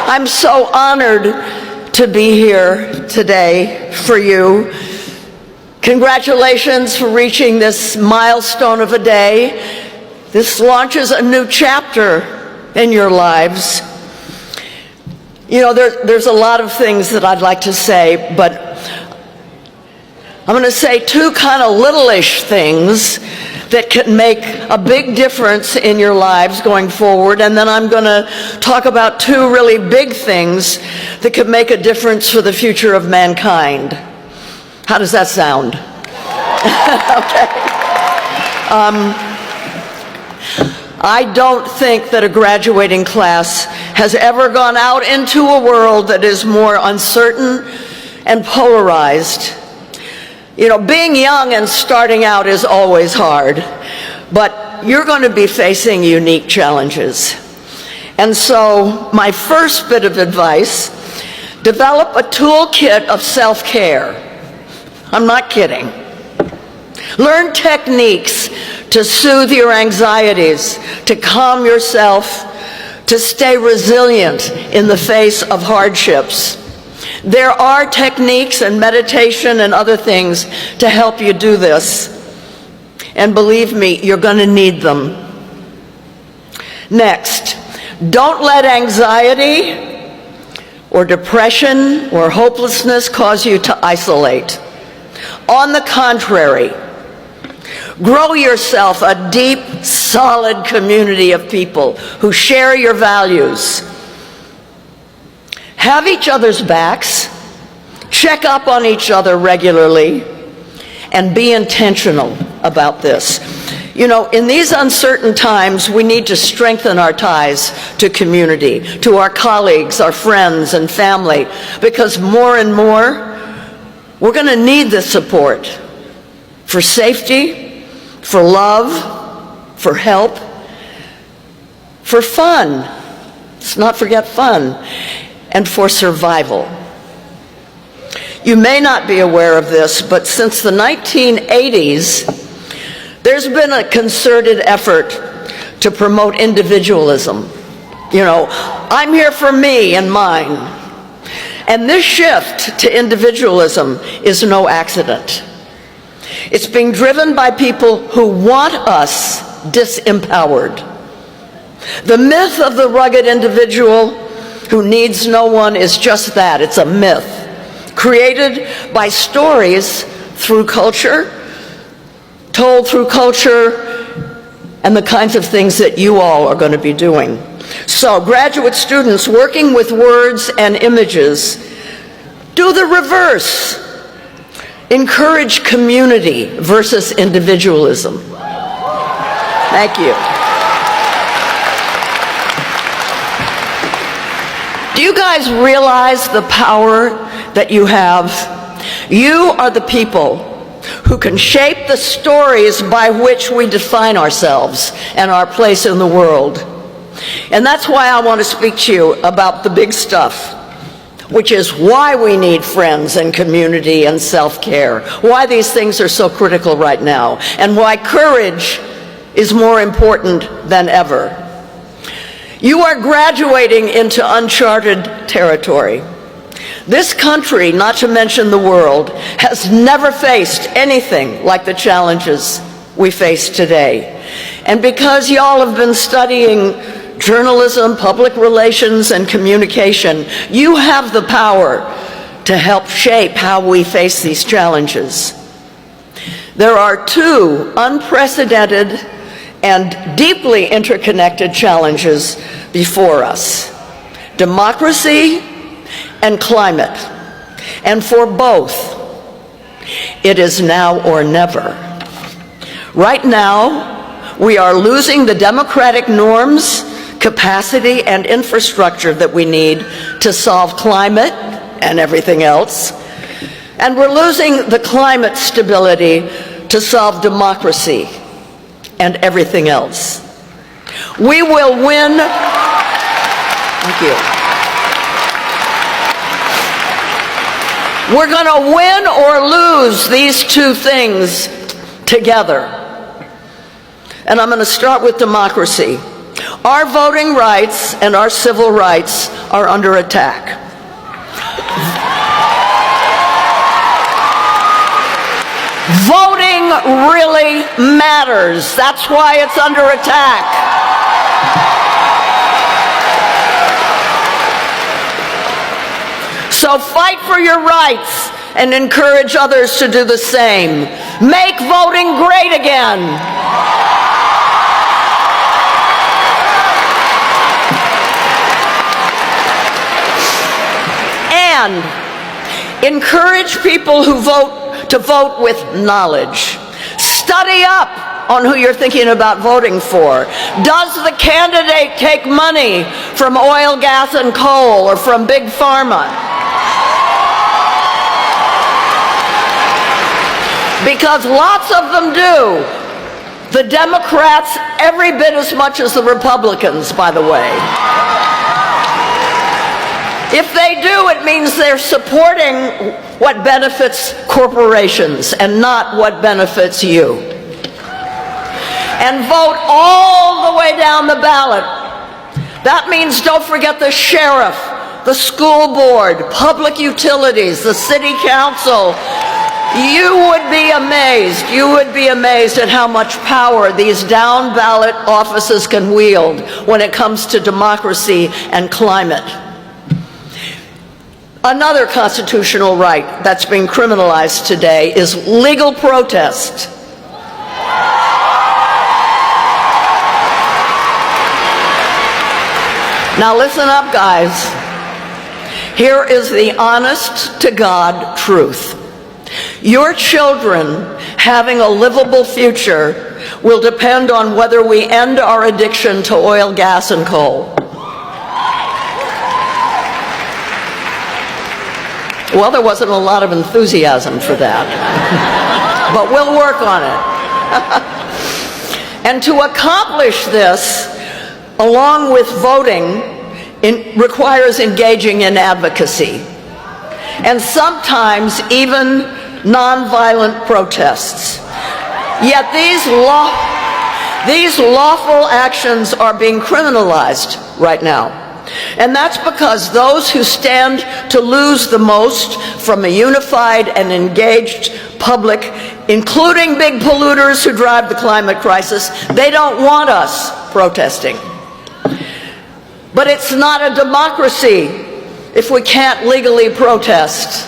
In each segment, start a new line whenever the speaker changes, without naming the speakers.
I'm so honored to be here today for you. Congratulations for reaching this milestone of a day. This launches a new chapter in your lives. You know, there's a lot of things that I'd like to say, but I'm going to say two kind of little-ish things that can make a big difference in your lives going forward, and then I'm going to talk about two really big things that could make a difference for the future of mankind. How does that sound? Okay. I don't think that a graduating class has ever gone out into a world that is more uncertain and polarized. You know, being young and starting out is always hard, but you're going to be facing unique challenges. And so my first bit of advice, develop a toolkit of self-care. I'm not kidding. Learn techniques to soothe your anxieties, to calm yourself, to stay resilient in the face of hardships. There are techniques and meditation and other things to help you do this. And believe me, you're going to need them. Next, don't let anxiety or depression or hopelessness cause you to isolate. On the contrary, grow yourself a deep, solid community of people who share your values. Have each other's backs, check up on each other regularly, and be intentional about this. You know, in these uncertain times, we need to strengthen our ties to community, to our colleagues, our friends, and family, because more and more, we're going to need the support for safety, for love, for help, for fun. Let's not forget fun. And for survival. You may not be aware of this, but since the 1980s, there's been a concerted effort to promote individualism. You know, I'm here for me and mine. And this shift to individualism is no accident. It's being driven by people who want us disempowered. The myth of the rugged individual who needs no one is just that. It's a myth created by stories through culture, told through culture, and the kinds of things that you all are going to be doing. So, graduate students working with words and images, do the reverse. Encourage community versus individualism. Thank you. Do you guys realize the power that you have? You are the people who can shape the stories by which we define ourselves and our place in the world. And that's why I want to speak to you about the big stuff, which is why we need friends and community and self-care, why these things are so critical right now, and why courage is more important than ever. You are graduating into uncharted territory. This country, not to mention the world, has never faced anything like the challenges we face today. And because y'all have been studying journalism, public relations, and communication, you have the power to help shape how we face these challenges. There are two unprecedented and deeply interconnected challenges before us: democracy and climate. And for both, it is now or never. Right now, we are losing the democratic norms, capacity, and infrastructure that we need to solve climate and everything else. And we're losing the climate stability to solve democracy and everything else. We will win. Thank you. We're going to win or lose these two things together. And I'm going to start with democracy. Our voting rights and our civil rights are under attack. Voting really matters. That's why it's under attack. So fight for your rights and encourage others to do the same. Make voting great again. And encourage people who vote to vote with knowledge. Study up on who you're thinking about voting for. Does the candidate take money from oil, gas, and coal, or from Big Pharma? Because lots of them do. The Democrats every bit as much as the Republicans, by the way. If they do, it means they're supporting what benefits corporations and not what benefits you. And vote all the way down the ballot. That means don't forget the sheriff, the school board, public utilities, the city council. You would be amazed at how much power these down ballot offices can wield when it comes to democracy and climate. Another constitutional right that's being criminalized today is legal protest. Now listen up, guys. Here is the honest to God truth. Your children having a livable future will depend on whether we end our addiction to oil, gas, and coal. Well, there wasn't a lot of enthusiasm for that, but we'll work on it. And to accomplish this, along with voting, requires engaging in advocacy, and sometimes even nonviolent protests. Yet these lawful actions are being criminalized right now. And that's because those who stand to lose the most from a unified and engaged public, including big polluters who drive the climate crisis, they don't want us protesting. But it's not a democracy if we can't legally protest.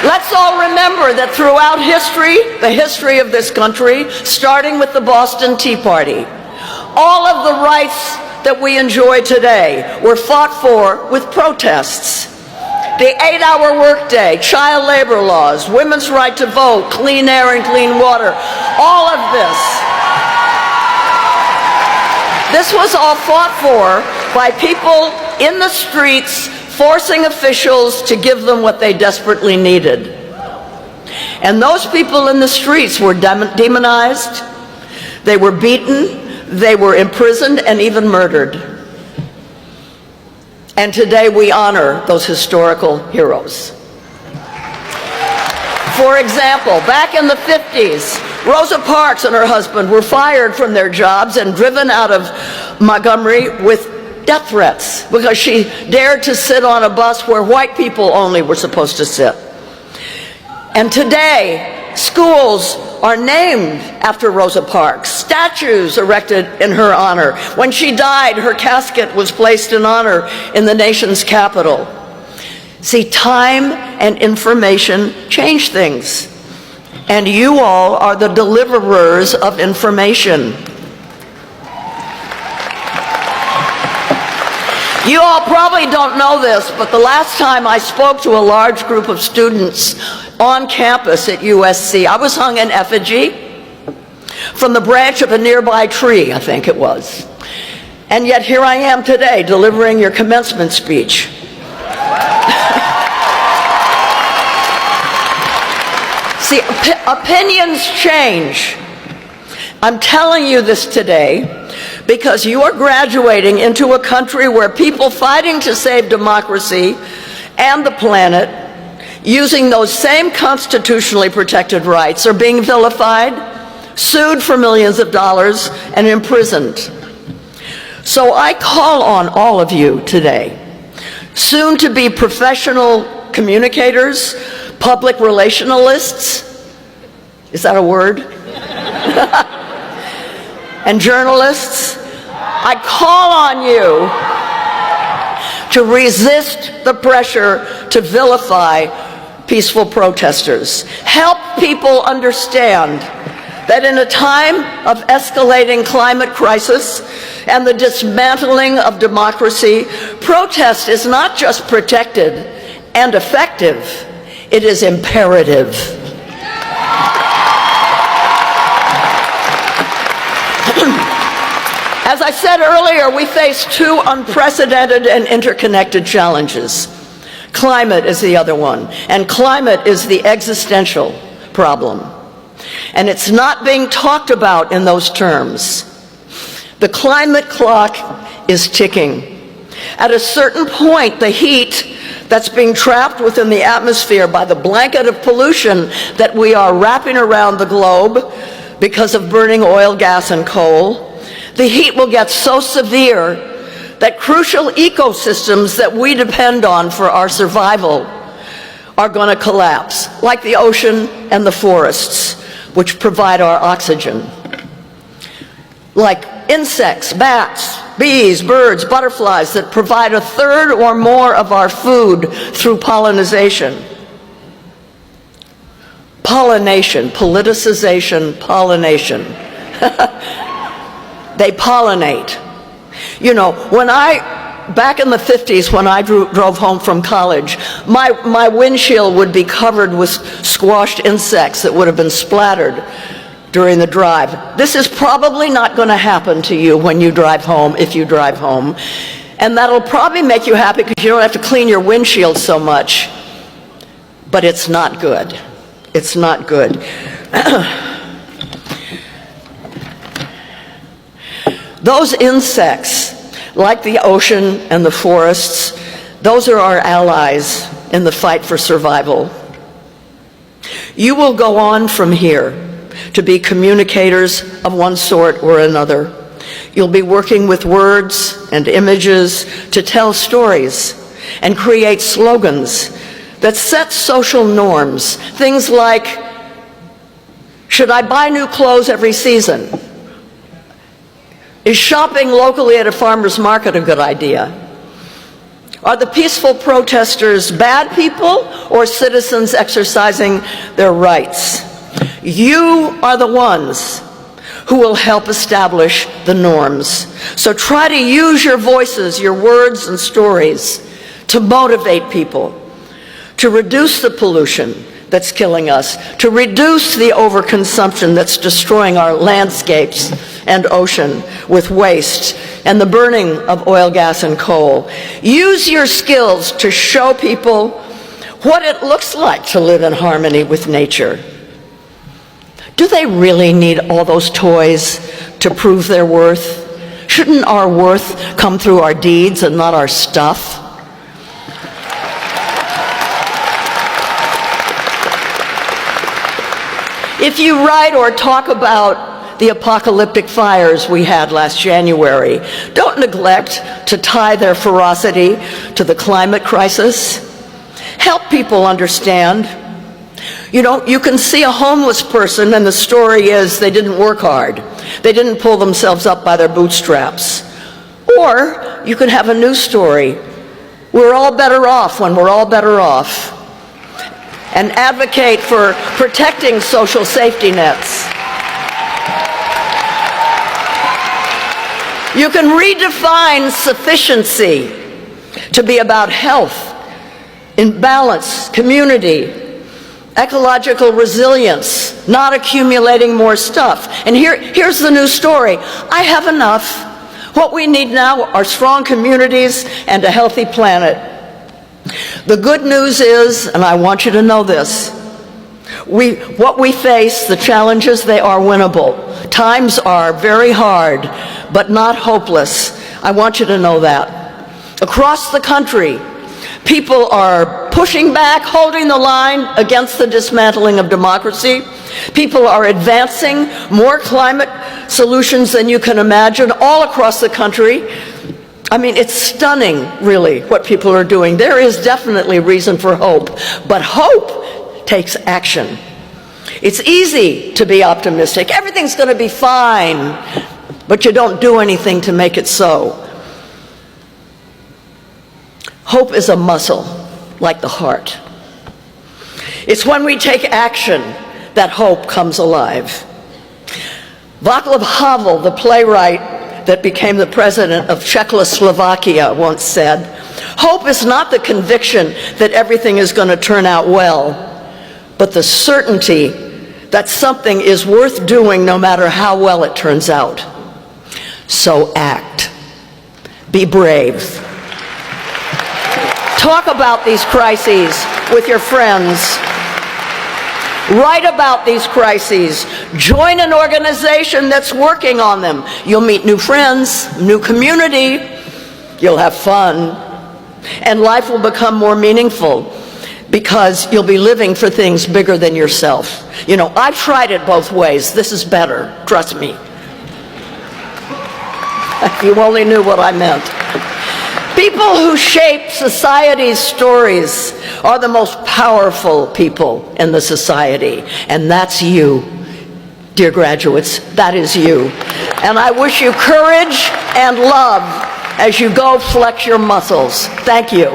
Let's all remember that throughout history, the history of this country, starting with the Boston Tea Party, all of the rights that we enjoy today were fought for with protests. The 8-hour workday, child labor laws, women's right to vote, clean air and clean water, all of this. This was all fought for by people in the streets forcing officials to give them what they desperately needed. And those people in the streets were demonized, they were beaten, they were imprisoned, and even murdered. And today we honor those historical heroes. For example, back in the 50s, Rosa Parks and her husband were fired from their jobs and driven out of Montgomery with death threats because she dared to sit on a bus where white people only were supposed to sit. And today, schools are named after Rosa Parks, statues erected in her honor. When she died, her casket was placed in honor in the nation's capital. See, time and information change things, and you all are the deliverers of information. You all probably don't know this, but the last time I spoke to a large group of students on campus at USC, I was hung in effigy from the branch of a nearby tree, I think it was. And yet here I am today delivering your commencement speech. See, opinions change. I'm telling you this today because you are graduating into a country where people fighting to save democracy and the planet using those same constitutionally protected rights, are being vilified, sued for millions of dollars, and imprisoned. So I call on all of you today, soon to be professional communicators, public relationalists, is that a word? And journalists, I call on you to resist the pressure to vilify peaceful protesters. Help people understand that in a time of escalating climate crisis and the dismantling of democracy, protest is not just protected and effective, it is imperative. As I said earlier, we face two unprecedented and interconnected challenges. Climate is the other one, and climate is the existential problem. And it's not being talked about in those terms. The climate clock is ticking. At a certain point, the heat that's being trapped within the atmosphere by the blanket of pollution that we are wrapping around the globe because of burning oil, gas, and coal, the heat will get so severe that crucial ecosystems that we depend on for our survival are going to collapse, like the ocean and the forests, which provide our oxygen. Like insects, bats, bees, birds, butterflies that provide a third or more of our food through pollination. Pollination, politicization, pollination. They pollinate. You know, back in the 50s when I drove home from college, my windshield would be covered with squashed insects that would have been splattered during the drive. This is probably not going to happen to you when you drive home, if you drive home. And that'll probably make you happy because you don't have to clean your windshield so much. But it's not good. It's not good. Those insects, like the ocean and the forests, those are our allies in the fight for survival. You will go on from here to be communicators of one sort or another. You'll be working with words and images to tell stories and create slogans that set social norms. Things like, should I buy new clothes every season? Is shopping locally at a farmer's market a good idea? Are the peaceful protesters bad people or citizens exercising their rights? You are the ones who will help establish the norms. So try to use your voices, your words and stories to motivate people, to reduce the pollution that's killing us, to reduce the overconsumption that's destroying our landscapes and ocean with waste and the burning of oil, gas, and coal. Use your skills to show people what it looks like to live in harmony with nature. Do they really need all those toys to prove their worth? Shouldn't our worth come through our deeds and not our stuff? If you write or talk about the apocalyptic fires we had last January, don't neglect to tie their ferocity to the climate crisis. Help people understand. You know, you can see a homeless person and the story is they didn't work hard. They didn't pull themselves up by their bootstraps. Or you can have a new story. We're all better off when we're all better off. And advocate for protecting social safety nets. You can redefine sufficiency to be about health, imbalance, community, ecological resilience, not accumulating more stuff. And here's the new story. I have enough. What we need now are strong communities and a healthy planet. The good news is, and I want you to know this, what we face, the challenges, they are winnable. Times are very hard, but not hopeless. I want you to know that. Across the country, people are pushing back, holding the line against the dismantling of democracy. People are advancing more climate solutions than you can imagine all across the country. I mean, it's stunning, really, what people are doing. There is definitely reason for hope, but hope takes action. It's easy to be optimistic. Everything's going to be fine, but you don't do anything to make it so. Hope is a muscle, like the heart. It's when we take action that hope comes alive. Václav Havel, the playwright that became the president of Czechoslovakia, once said, "Hope is not the conviction that everything is going to turn out well, but the certainty that something is worth doing no matter how well it turns out." So act. Be brave. Talk about these crises with your friends. Write about these crises. Join an organization that's working on them. You'll meet new friends, new community. You'll have fun. And life will become more meaningful because you'll be living for things bigger than yourself. You know, I've tried it both ways. This is better. Trust me. If you only knew what I meant. People who shape society's stories are the most powerful people in the society, and that's you, dear graduates. That is you. And I wish you courage and love as you go flex your muscles. Thank you.